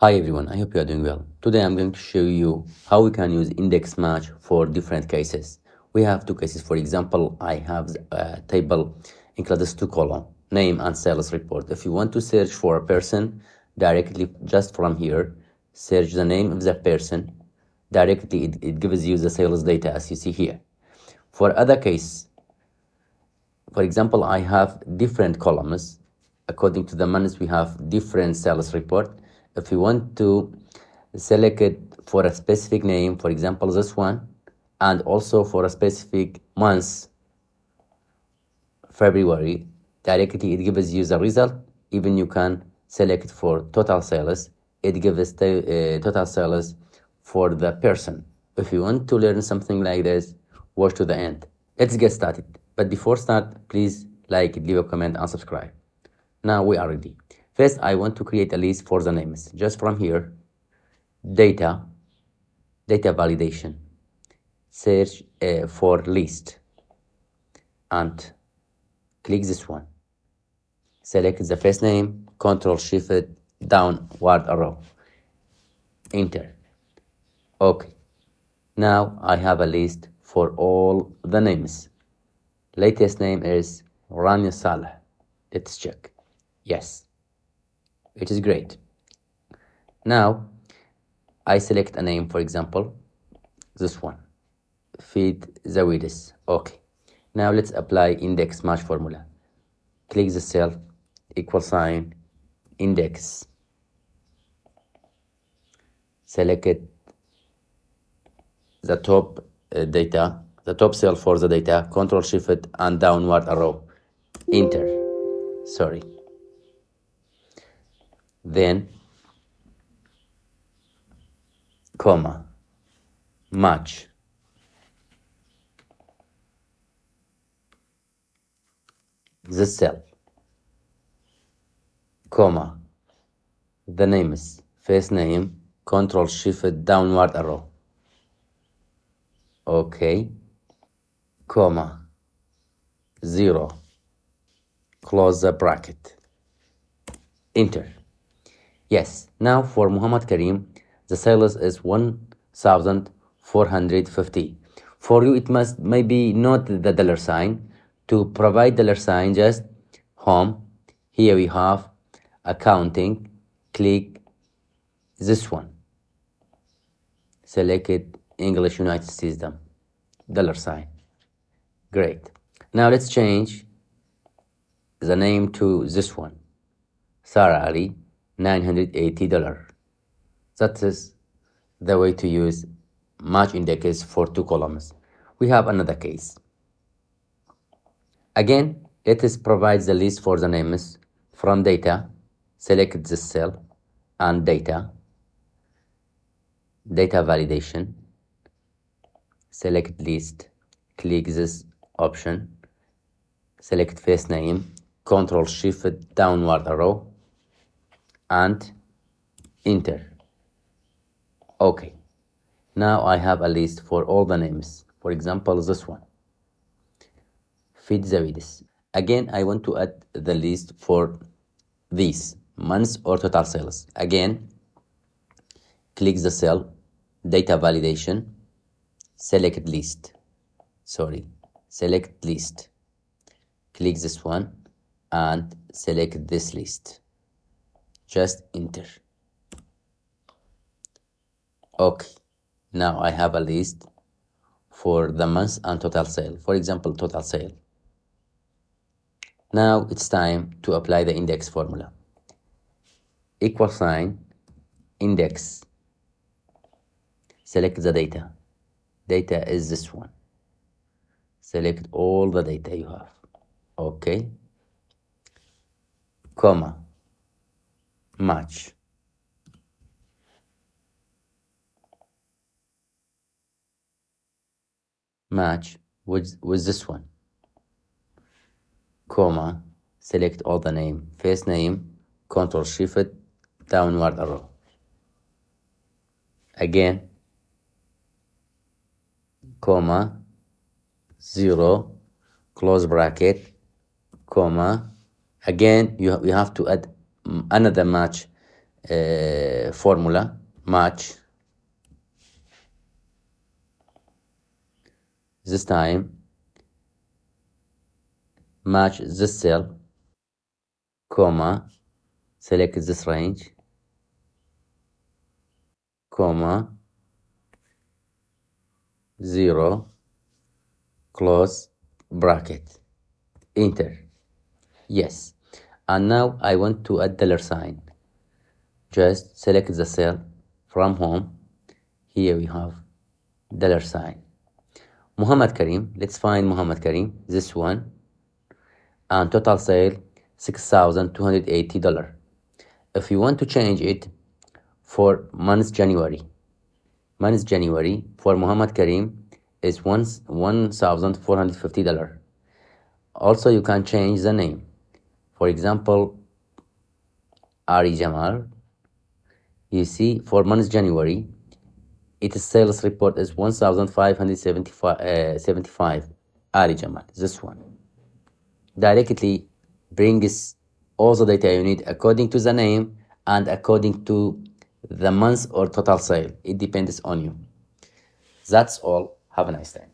Hi everyone, I hope you are doing well. Today I'm going to show you how we can use index match for different cases. We have two cases. For example, I have a table includes two columns, name and sales report. If you want to search for a person directly just from here, search the name of the person. Directly it gives you the sales data as you see here. For other case, for example, I have different columns. According to the months, we have different sales report. If you want to select it for a specific name, for example, this one, and also for a specific month, February, directly it gives you the result. Even you can select for total sales. It gives the total sales for the person. If you want to learn something like this, watch to the end. Let's get started. But before start, please like, leave a comment and subscribe. Now we are ready. First, I want to create a list for the names. Just from here, data validation, search for list, and click this one. Select the first name, Control Shift downward arrow, enter. Okay. Now I have a list for all the names. Latest name is Rania Saleh. Let's check. Yes, it is great. Now I select a name, for example, this one, feed the width. Okay. Now let's apply index match formula. Click the cell, equal sign, index. Select it, the top data, the top cell for the data, Control Shift and downward arrow, enter. Sorry. Then comma, match. The cell, comma, the names, first name, Control Shift downward arrow. Okay, comma, 0, close the bracket, enter. Yes, now for Muhammad Karim, the sales is 1,450. For you, it must maybe not the dollar sign. To provide dollar sign, just home. Here we have accounting. Click this one. Select it, English United States, dollar sign. Great. Now let's change the name to this one. Sarah Ali, $980. That is the way to use match indexes for two columns. We have another case. Again, let us provide the list for the names from data. Select this cell and data validation. Select list, click this option, select first name, Control Shift downward arrow, and enter. Okay. Now I have a list for all the names. For example, this one, feed the width. Again, I want to add the list for these months or total sales. Again, click the cell, data validation, select list. Select list. Click this one and select this list. Just enter. Okay. Now I have a list for the month and total sale. For example, total sale. Now it's time to apply the index formula. Equal sign, index. Select the data. Data is this one. Select all the data you have. Okay. Comma. Match. Match with this one. Comma. Select all the name. First name, Control Shift downward arrow. Again, comma, 0, close bracket, comma. Again, you have to add another match formula match. This time match this cell, comma, select this range, comma, 0, close bracket, enter. Yes. And now I want to add $sign. Just select the cell from home. Here we have $sign. Muhammad Karim, let's find Muhammad Karim, this one, and total sale $6,280. If you want to change it for month January for Muhammad Karim is $1,450. Also, you can change the name. For example, Ari Jamal. You see, for month January, its sales report is 1,575. Ali Jamal, this one. Directly brings all the data you need according to the name and according to the month or total sale. It depends on you. That's all. Have a nice day.